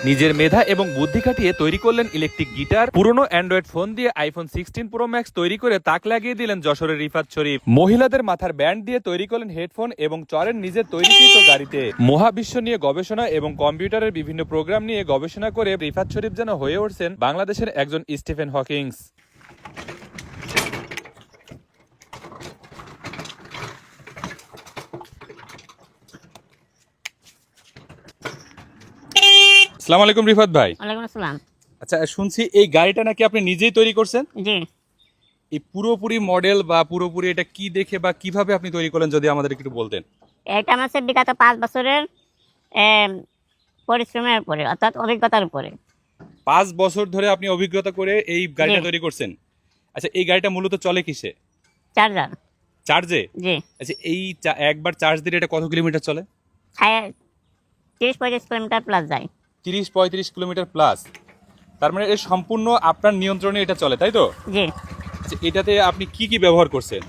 নিজের মেধা এবং বুদ্ধি খাটিয়ে তৈরি করলেন ইলেকট্রিক গিটার। পুরনো অ্যান্ড্রয়েড ফোন দিয়ে আইফোন 16 প্রো ম্যাক্স তৈরি করে তাক লাগিয়ে দিলেন যশোরের রিফাত শরীফ। মহিলাদের মাথার ব্যান্ড দিয়ে তৈরি করলেন হেডফোন এবং চড়েন নিজের তৈরিকৃত গাড়িতে। মহাবিশ্ব নিয়ে গবেষণা এবং কম্পিউটারের বিভিন্ন প্রোগ্রাম নিয়ে গবেষণা করে রিফাত শরীফ যেন হয়ে উঠছেন বাংলাদেশের একজন স্টিফেন হকিংস। আসসালামু আলাইকুম রিফাত ভাই। ওয়ালাইকুম আসসালাম। আচ্ছা, শুনছি এই গাড়িটা নাকি আপনি নিজেই তৈরি করছেন? জি, এই পুরোপুরি মডেল বা পুরোপুরি এটা কি দেখে বা কিভাবে আপনি তৈরি করলেন যদি আমাদের একটু বলতেন। এটা আমার হচ্ছে বিগত 5 বছরের এম, পরিশ্রমের উপরে, অর্থাৎ অভিজ্ঞতার উপরে। 5 বছর ধরে আপনি অভিজ্ঞতা করে এই গাড়িটা জি। তৈরি করছেন। আচ্ছা, এই গাড়িটা মূলত চলে কিসে? চার্জার। চার্জে? জি, আচ্ছা, এই একবার চার্জ দিলে এটা কত কিলোমিটার চলে? 30-35 কিলোমিটার প্লাস যায়। 30-35 কিলোমিটার প্লাস। তার মানে এর সম্পূর্ণ আপনার নিয়ন্ত্রণে এটা চলে, তাই তো? জি, আচ্ছা, এটাতে আপনি কি কি ব্যবহার করছেন?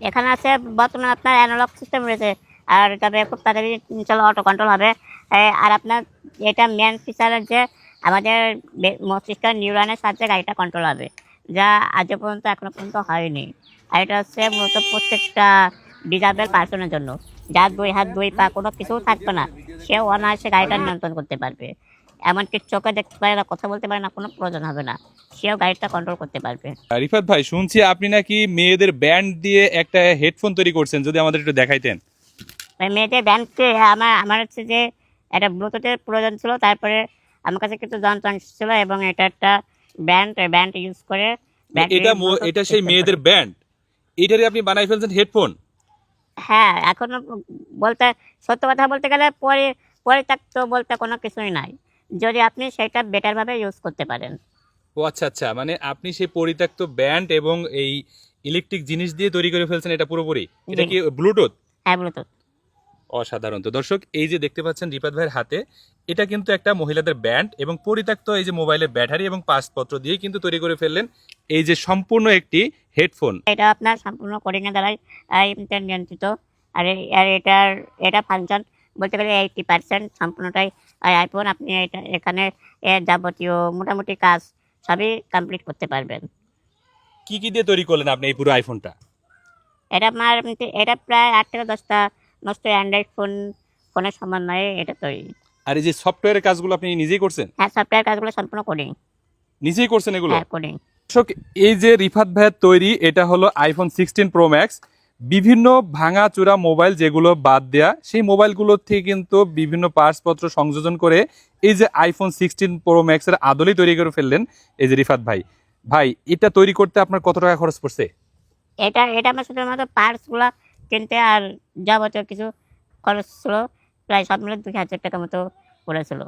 এখানে আছে বর্তমানে আপনার অ্যানালগ সিস্টেম রয়েছে, আর তবে খুব তাড়াতাড়ি চলো অটো কন্ট্রোল হবে। আর আপনার এটা মেন ফিচারের যে আমাদের মস্তিষ্কের নিউরনের সাহায্যে গাড়িটা কন্ট্রোল হবে, যা আজ পর্যন্ত এখনো পর্যন্ত হয়নি। আর এটা হচ্ছে মূলত প্রত্যেকটা ডিজাবেল পার্সনের জন্য, যার 2 হাত 2 পা কোনো কিছু থাকবে না, সে অনায়াসে গাড়িটা নিয়ন্ত্রণ করতে পারবে। এমনকি চোখে দেখতে পারে না, কথা বলতে পারে না, কোনো প্রয়োজন হবে না, সেও গাড়িটা কন্ট্রোল করতে পারবে। রিফাত ভাই, শুনছি আপনি নাকি মেয়েদের ব্যান্ড দিয়ে একটা হেডফোন তৈরি করছেন, যদি আমাদের একটু দেখাইতেন। মেয়েদের ব্যান্ডকে আমার হচ্ছে যে একটা ব্লুটুথের প্রয়োজন ছিল, তারপরে আমার কাছে কিছু যন্ত্রাংশ ছিল এবং এটা একটা ব্যান্ড ইউজ করে এটা সেই মেয়েদের ব্যান্ড, এটারে আপনি বানাই ফেলছেন হেডফোন? হ্যাঁ, এখনো বলতে সত্য কথা বলতে গেলে পরিত্যক্ত বলতে কোনো কিছুই নাই, যদি আপনি সেটা বেটার ভাবে ইউজ করতে পারেন। ও আচ্ছা আচ্ছা, মানে আপনি সেই পরিত্যক্ত ব্যান্ড এবং এই ইলেকট্রিক জিনিস দিয়ে তৈরি করে ফেলছেন এটা পুরোপুরি। এটা জি। কি ব্লুটুথ? হ্যাঁ, ব্লুটুথ। অসাধারণ। তো দর্শক, এই যে দেখতে পাচ্ছেন রিফাত ভাইয়ের হাতে, এটা কিন্তু একটা মহিলাদের ব্যান্ড এবং পরিত্যক্ত এই যে মোবাইলের ব্যাটারি এবং পাসপত্র দিয়ে কিন্তু তৈরি করে ফেললেন এই যে সম্পূর্ণ একটি হেডফোন। এটা আপনার সম্পূর্ণ কোডিং এর দ্বারাই নিয়ন্ত্রিত। আর এটা ফাংশন বলতে গেলে 80% সম্পূর্ণটাই আইফোন। আপনি এখানে এর যাবতীয় মোটামুটি কাজ সবই কমপ্লিট করতে পারবেন। কি কি দিয়ে তৈরি করলেন আপনি এই পুরো আইফোনটা? এটা প্রায় 8 থেকে 10টা নষ্ট অ্যান্ড্রয়েড ফোনের সমন্বয়ে এটা তৈরি। আর এই যে সফটওয়্যারের কাজগুলো আপনি নিজেই করছেন? হ্যাঁ, সফটওয়্যার কাজগুলো সম্পূর্ণ কোডিং। নিজেই করছেন এগুলো? হ্যাঁ, কোডিং। দর্শক, এই যে রিফাত ভাইয়ের তৈরি, এটা হলো আইফোন 16 প্রো ম্যাক্স। বিভিন্ন ভাঙা চূড়া মোবাইল যেগুলো বাদ দেয়া, সেই মোবাইলগুলোর থেকে কিন্তু বিভিন্ন পার্টসপত্র সংযোজন করে এই যে আইফোন 16 প্রো ম্যাক্সের আদলেই তৈরি করে ফেললেন এই যে রিফাত ভাই। ভাই, এটা তৈরি করতে আপনার কত টাকা খরচ পড়ছে? এটা আমার শুধুমাত্র পার্টসগুলো কিনতে আর যাবতীয় কিছু খরচ ছিল, প্রায় সব মিলে 2000 টাকা মতো পড়েছিল।